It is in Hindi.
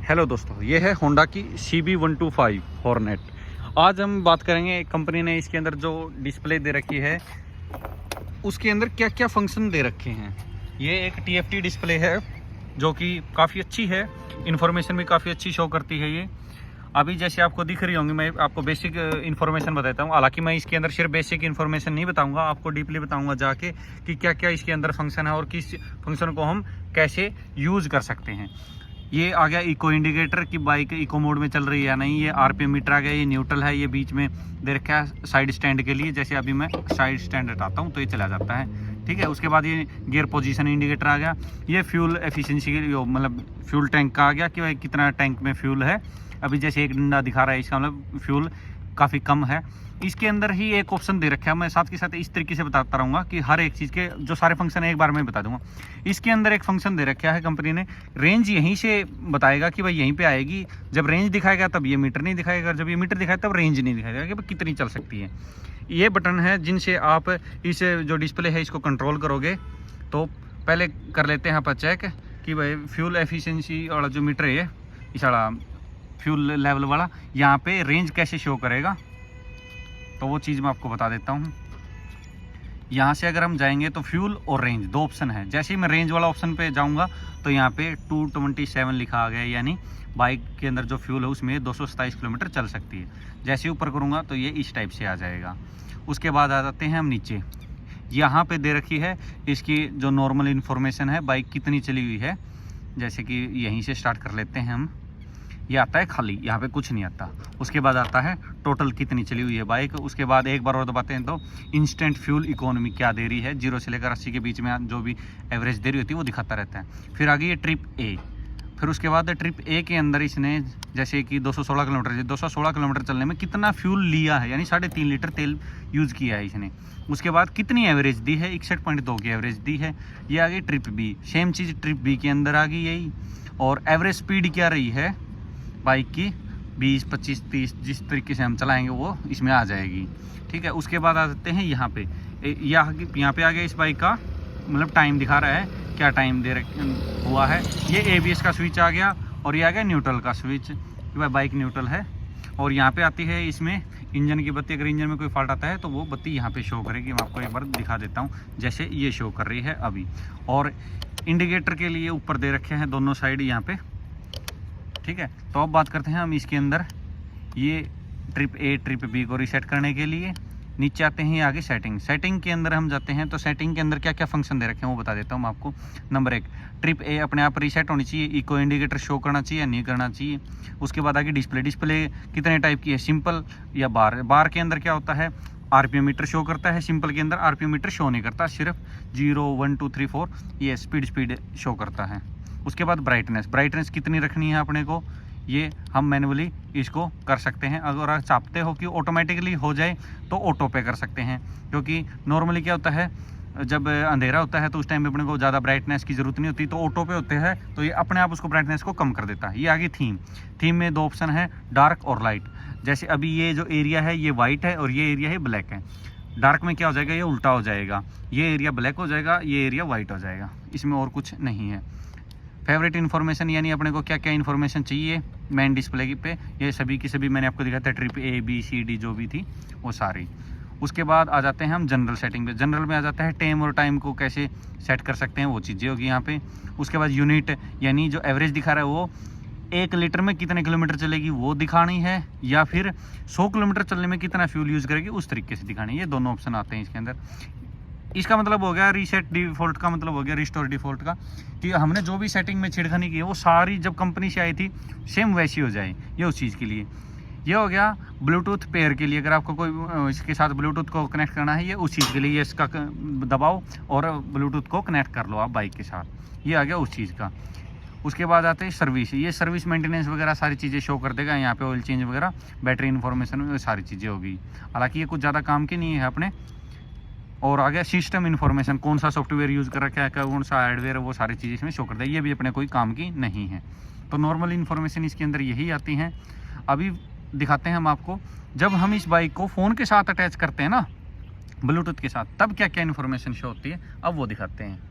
हेलो दोस्तों, ये है होंडा की CB125 हॉर्नेट। आज हम बात करेंगे कंपनी ने इसके अंदर जो डिस्प्ले दे रखी है उसके अंदर क्या क्या फंक्शन दे रखे हैं। ये एक TFT डिस्प्ले है जो कि काफ़ी अच्छी है, इन्फॉर्मेशन भी काफ़ी अच्छी शो करती है। ये अभी जैसे आपको दिख रही होंगी, मैं आपको बेसिक इन्फॉर्मेशन बताता हूँ। हालांकि मैं इसके अंदर सिर्फ बेसिक इन्फॉर्मेशन नहीं बताऊंगा, आपको डीपली बताऊंगा जाके कि क्या क्या इसके अंदर फंक्शन है और किस फंक्शन को हम कैसे यूज़ कर सकते हैं। ये आ गया इको इंडिकेटर की बाइक इको मोड में चल रही है या नहीं। ये RPM मीटर आ गया, ये न्यूट्रल है, ये बीच में दे रखा है साइड स्टैंड के लिए। जैसे अभी मैं साइड स्टैंड हटाता हूँ तो ये चला जाता है, ठीक है। उसके बाद ये गियर पोजीशन इंडिकेटर आ गया। ये फ्यूल एफिशिएंसी के लिए मतलब फ्यूल टैंक का आ गया कि भाई कितना टैंक में फ्यूल है। अभी जैसे एक डंडा दिखा रहा है, इसका मतलब फ्यूल काफ़ी कम है। इसके अंदर ही एक ऑप्शन दे रखा है, मैं साथ के साथ इस तरीके से बताता रहूँगा कि हर एक चीज़ के जो सारे फंक्शन है एक बार में बता दूंगा। इसके अंदर एक फंक्शन दे रखा है कंपनी ने, रेंज यहीं से बताएगा कि भाई यहीं पे आएगी। जब रेंज दिखाएगा तब ये मीटर नहीं दिखाएगा, जब ये मीटर दिखाएगा तब रेंज नहीं दिखाएगा कि भाई कितनी चल सकती है। ये बटन है जिनसे आप इस जो डिस्प्ले है इसको कंट्रोल करोगे। तो पहले कर लेते हैं आप चेक कि भाई फ्यूल एफिशिएंसी वाला जो मीटर है, इस वाला फ्यूल लेवल वाला, यहाँ पे रेंज कैसे शो करेगा तो वो चीज़ मैं आपको बता देता हूँ। यहाँ से अगर हम जाएंगे तो फ्यूल और रेंज दो ऑप्शन है। जैसे ही मैं रेंज वाला ऑप्शन पे जाऊँगा तो यहाँ पे 227 लिखा आ गया, यानी बाइक के अंदर जो फ्यूल है उसमें 227 किलोमीटर चल सकती है। जैसे ही ऊपर करूँगा तो ये इस टाइप से आ जाएगा। उसके बाद आ जाते हैं हम नीचे, यहाँ पे दे रखी है इसकी जो नॉर्मल इन्फॉर्मेशन है, बाइक कितनी चली हुई है। जैसे कि यहीं से स्टार्ट कर लेते हैं हम। ये आता है खाली, यहाँ पे कुछ नहीं आता। उसके बाद आता है टोटल कितनी चली हुई है बाइक। उसके बाद एक बार और दबाते हैं तो इंस्टेंट फ्यूल इकोनॉमी क्या दे रही है, 0 से लेकर 80 के बीच में जो भी एवरेज दे रही होती है वो दिखाता रहता है। फिर आगे ये ट्रिप ए, फिर उसके बाद ट्रिप ए के अंदर इसने जैसे कि 216 किलोमीटर, 216 किलोमीटर चलने में कितना फ्यूल लिया है, यानी 3.5 लीटर तेल यूज़ किया है इसने। उसके बाद कितनी एवरेज दी है, 61.2 की एवरेज दी है। ये आ गई ट्रिप बी, सेम चीज़ ट्रिप बी के अंदर आ गई यही। और एवरेज स्पीड क्या रही है बाइक की, 20, 25, 30 जिस तरीके से हम चलाएंगे वो इसमें आ जाएगी, ठीक है। उसके बाद आ जाते हैं यहाँ पे, यहाँ पे आ गया इस बाइक का मतलब टाइम दिखा रहा है, क्या टाइम हुआ है। ये ABS का स्विच आ गया और ये आ गया न्यूट्रल का स्विच, बाइक न्यूट्रल है। और यहाँ पे आती है इसमें इंजन की बत्ती, अगर इंजन में कोई फॉल्ट आता है तो वो बत्ती यहाँ पे शो करेगी। मैं आपको एक बार दिखा देता हूँ, जैसे ये शो कर रही है अभी। और इंडिकेटर के लिए ऊपर दे रखे हैं दोनों साइड यहाँ पे, ठीक है। तो अब बात करते हैं हम इसके अंदर, ये ट्रिप ए ट्रिप बी को रीसेट करने के लिए नीचे आते हैं आगे सेटिंग के अंदर हम जाते हैं। तो सेटिंग के अंदर क्या क्या फंक्शन दे रखे हैं वो बता देता हूँ मैं आपको। नंबर 1, ट्रिप ए अपने आप रीसेट होनी चाहिए, इको इंडिकेटर शो करना चाहिए या नहीं करना चाहिए। उसके बाद आगे डिस्प्ले कितने टाइप की है, सिंपल या बार के अंदर क्या होता है, RPM मीटर शो करता है। सिंपल के अंदर RPM मीटर शो नहीं करता, सिर्फ 0, 1, 2, 3, 4 ये स्पीड शो करता है। उसके बाद ब्राइटनेस कितनी रखनी है अपने को, ये हम मैनुअली इसको कर सकते हैं। अगर आप चाहते हो कि ऑटोमेटिकली हो जाए तो ऑटो पे कर सकते हैं, क्योंकि नॉर्मली क्या होता है जब अंधेरा होता है तो उस टाइम पे अपने को ज़्यादा ब्राइटनेस की ज़रूरत नहीं होती, तो ऑटो पे होते हैं तो ये अपने आप उसको ब्राइटनेस को कम कर देता है। ये आगे थीम में 2 ऑप्शन है, डार्क और लाइट। जैसे अभी ये जो एरिया है ये वाइट है और ये एरिया है ब्लैक है। डार्क में क्या हो जाएगा, ये उल्टा हो जाएगा, ये एरिया ब्लैक हो जाएगा, ये एरिया वाइट हो जाएगा। इसमें और कुछ नहीं है। फेवरेट इन्फॉर्मेशन, यानी अपने को क्या क्या इन्फॉर्मेशन चाहिए मेन डिस्प्ले पे, ये सभी की सभी मैंने आपको दिखाया था, trip A B C D जो भी थी वो सारी। उसके बाद आ जाते हैं हम जनरल सेटिंग पे। जनरल में आ जाता है टाइम को कैसे सेट कर सकते हैं, वो चीज़ें होगी यहाँ पे। उसके बाद यूनिट, यानी जो एवरेज दिखा रहा है वो 1 लीटर में कितने किलोमीटर चलेगी वो दिखानी है, या फिर 100 किलोमीटर चलने में कितना फ्यूल यूज़ करेगी उस तरीके से दिखानी है। ये दोनों ऑप्शन आते हैं इसके अंदर। इसका मतलब हो गया रीसेट डिफ़ॉल्ट का, मतलब हो गया रिस्टोर डिफ़ॉल्ट का, कि हमने जो भी सेटिंग में छेड़खानी की है वो सारी जब कंपनी से आई थी सेम वैसी हो जाए, ये उस चीज़ के लिए। ये हो गया ब्लूटूथ पेयर के लिए, अगर आपको कोई इसके साथ ब्लूटूथ को कनेक्ट करना है, ये उस चीज़ के लिए, ये इसका दबाओ और ब्लूटूथ को कनेक्ट कर लो आप बाइक के साथ, ये आ गया उस चीज़ का। उसके बाद आते हैं सर्विस, ये सर्विस मेंटेनेंस वगैरह सारी चीज़ें शो कर देगा यहाँ पे, ऑयल चेंज वगैरह, बैटरी इन्फॉर्मेशन सारी चीज़ें होगी। हालाँकि ये कुछ ज़्यादा काम की नहीं है अपने। और आ गया सिस्टम इन्फॉर्मेशन, कौन सा सॉफ्टवेयर यूज़ कर रखा है, कौन सा हार्डवेयर है, वो सारी चीज़ें इसमें शो करता है। ये भी अपने कोई काम की नहीं है। तो नॉर्मल इन्फॉर्मेशन इसके अंदर यही आती हैं। अभी दिखाते हैं हम आपको, जब हम इस बाइक को फ़ोन के साथ अटैच करते हैं ना ब्लूटूथ के साथ, तब क्या क्या इन्फॉर्मेशन शो होती है, अब वो दिखाते हैं।